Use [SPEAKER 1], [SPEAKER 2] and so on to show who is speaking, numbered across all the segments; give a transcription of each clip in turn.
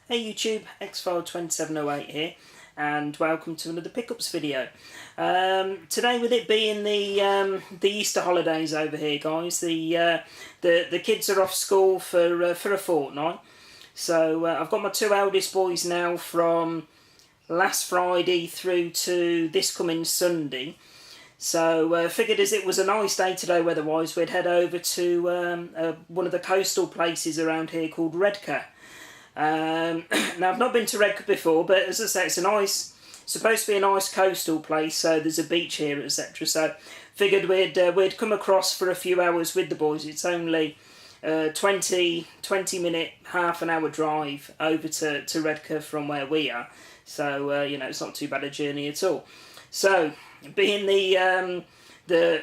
[SPEAKER 1] Hey YouTube, Xfile2708 here, and welcome to another pickups video. Today, with it being the Easter holidays over here, guys, the kids are off school for a fortnight. So I've got my two eldest boys now from last Friday through to this coming Sunday. So figured as it was a nice day today weather-wise, we'd head over to one of the coastal places around here called Redcar. Now I've not been to Redcar before, but as I say, it's supposed to be a nice coastal place, so there's a beach here, etc. So figured we'd come across for a few hours with the boys. It's only 20 minute, half an hour drive over to Redcar from where we are. So you know, it's not too bad a journey at all. So being the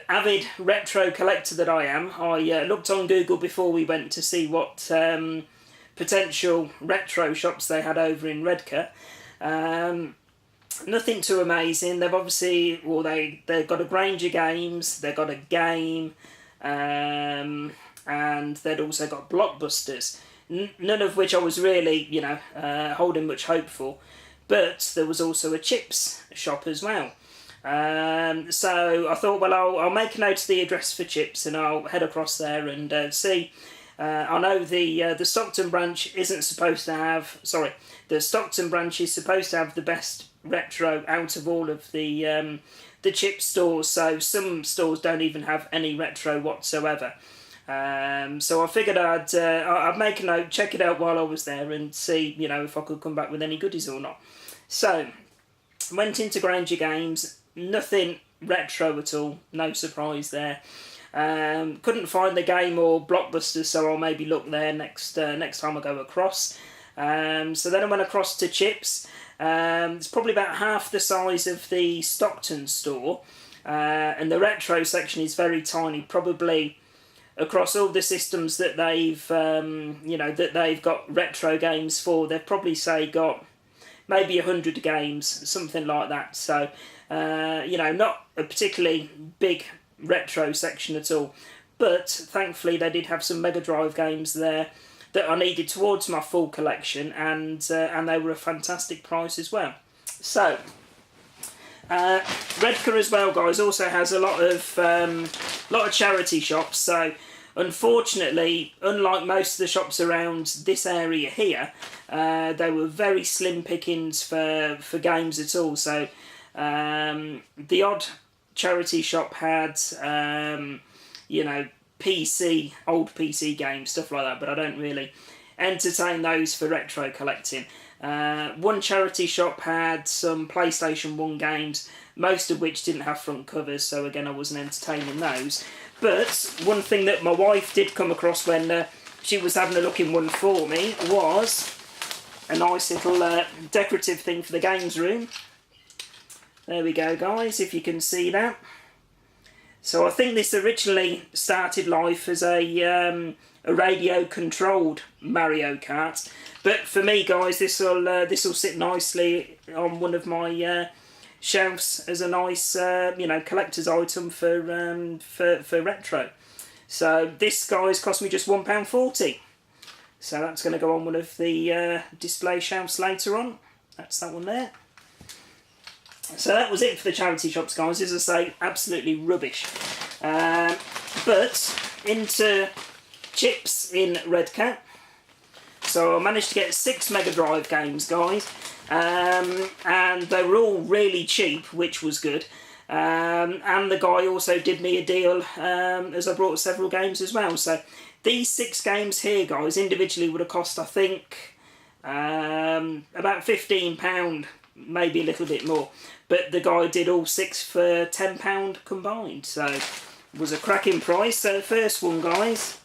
[SPEAKER 1] avid retro collector that I am, I looked on Google before we went to see what potential retro shops they had over in Redcar. Nothing too amazing. They've obviously, well, they've got a range of games, they've got a game, and they'd also got blockbusters. None of which I was really, you know, holding much hope for. But there was also a chips shop as well. So I thought, well, I'll make a note of the address for chips and I'll head across there and see. I know the Stockton branch isn't supposed to have. Sorry, the Stockton branch is supposed to have the best retro out of all of the chip stores. So some stores don't even have any retro whatsoever. So I figured I'd make a note, check it out while I was there, and see, you know, if I could come back with any goodies or not. So went into Granger Games. Nothing retro at all. No surprise there. Couldn't find the game or blockbuster, so I'll maybe look there next time I go across. So then I went across to chips. It's probably about half the size of the Stockton store, and the retro section is very tiny. Probably across all the systems that they've you know, that they've got retro games for, they've probably got maybe 100 games, something like that. So you know, not a particularly big retro section at all, but thankfully they did have some Mega Drive games there that I needed towards my full collection, and they were a fantastic price as well. So Redcar as well, guys, also has a lot of charity shops. So unfortunately, unlike most of the shops around this area here, they were very slim pickings for games at all. So the odd charity shop had you know, old PC games, stuff like that, but I don't really entertain those for retro collecting. One charity shop had some PlayStation 1 games, most of which didn't have front covers, so again I wasn't entertaining those. But one thing that my wife did come across when she was having a look in one for me was a nice little decorative thing for the games room. There we go, guys, if you can see that. So I think this originally started life as a radio-controlled Mario Kart, but for me, guys, this will sit nicely on one of my shelves as a nice you know, collector's item for retro. So this, guys, cost me just £1.40. So that's going to go on one of the display shelves later on. That's that one there. So that was it for the charity shops, guys. As I say, absolutely rubbish. But into chips in Redcar. So I managed to get 6 Mega Drive games, guys. And they were all really cheap, which was good. And the guy also did me a deal as I brought several games as well. So these 6 games here, guys, individually would have cost, I think, about £15, maybe a little bit more. But the guy did all 6 for £10 combined, so it was a cracking price. So the first one, guys,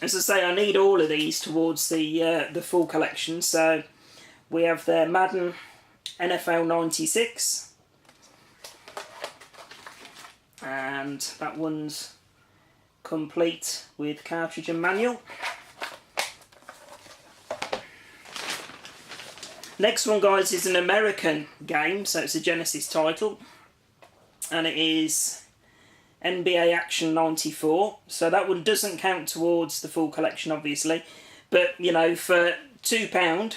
[SPEAKER 1] as I say, I need all of these towards the full collection. So we have the Madden NFL 96, and that one's complete with cartridge and manual. Next one, guys, is an American game, so it's a Genesis title, and it is NBA Action 94. So that one doesn't count towards the full collection, obviously, but you know, for £2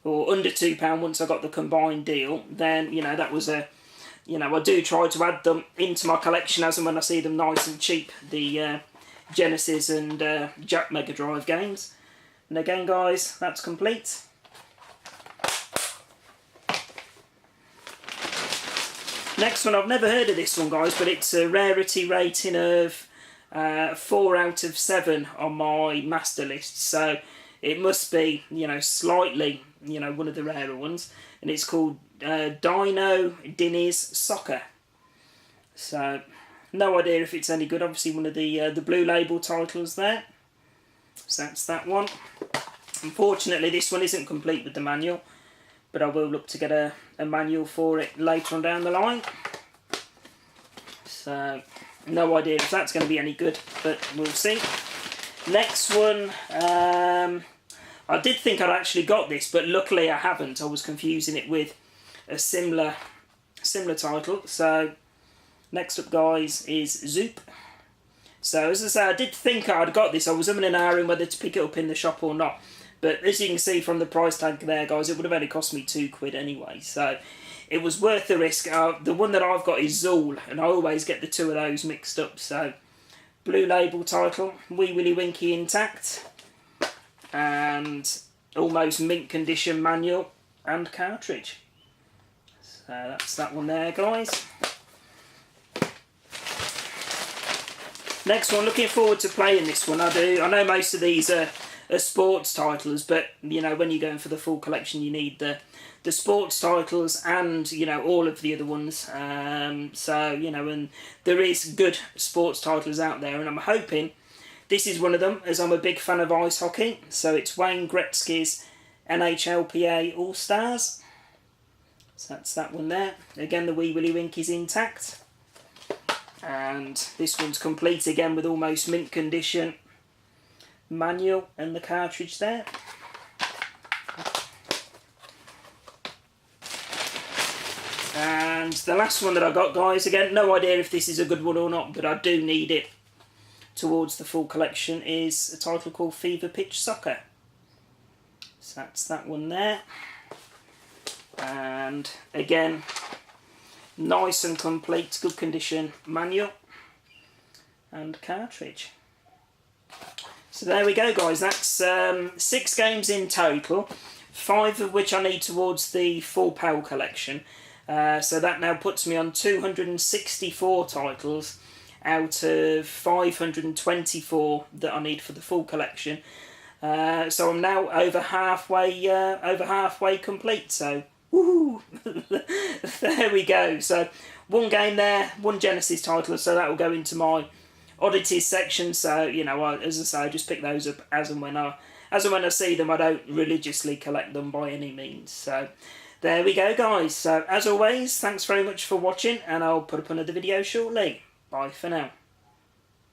[SPEAKER 1] or under £2 once I got the combined deal, then, you know, that was a, you know, I do try to add them into my collection as and when I see them nice and cheap, the Genesis and Jack Mega Drive games. And again, guys, that's complete. Next one, I've never heard of this one, guys, but it's a rarity rating of 4 out of 7 on my master list. So it must be, you know, slightly, you know, one of the rarer ones. And it's called Dino Dinny's Soccer. So no idea if it's any good. Obviously one of the Blue Label titles there. So that's that one. Unfortunately, this one isn't complete with the manual, but I will look to get a manual for it later on down the line. So no idea if that's going to be any good, but we'll see. Next one, I did think I'd actually got this, but luckily I haven't. I was confusing it with a similar title. So next up, guys, is Zoop. So as I say, I did think I'd got this. I was umming and ahhing whether to pick it up in the shop or not. But as you can see from the price tag there, guys, it would have only cost me £2 anyway. So it was worth the risk. The one that I've got is Zool, and I always get the two of those mixed up. So Blue Label title, Wee Willie Winky intact, and almost mint condition manual and cartridge. So that's that one there, guys. Next one, looking forward to playing this one. I know most of these are sports titles, but you know, when you're going for the full collection, you need the sports titles and, you know, all of the other ones. So, you know, and there is good sports titles out there, and I'm hoping this is one of them, as I'm a big fan of ice hockey. So it's Wayne Gretzky's NHLPA All-Stars. So that's that one there. Again, the Wee Willie Winky's intact. And this one's complete again with almost mint condition manual and the cartridge there. And the last one that I got, guys, again, no idea if this is a good one or not, but I do need it towards the full collection, is a title called Fever Pitch Soccer. So that's that one there. And again, nice and complete, good condition manual and cartridge. So there we go, guys. That's 6 games in total, 5 of which I need towards the full PAL collection. So that now puts me on 264 titles out of 524 that I need for the full collection. So I'm now over halfway complete. So woohoo! There we go. So 1 game there, 1 Genesis title. So that will go into my oddities section. So, you know, as I say, I just pick those up as and when I see them. I don't religiously collect them by any means. So there we go, guys. So as always, thanks very much for watching, and I'll put up another video shortly. Bye for now.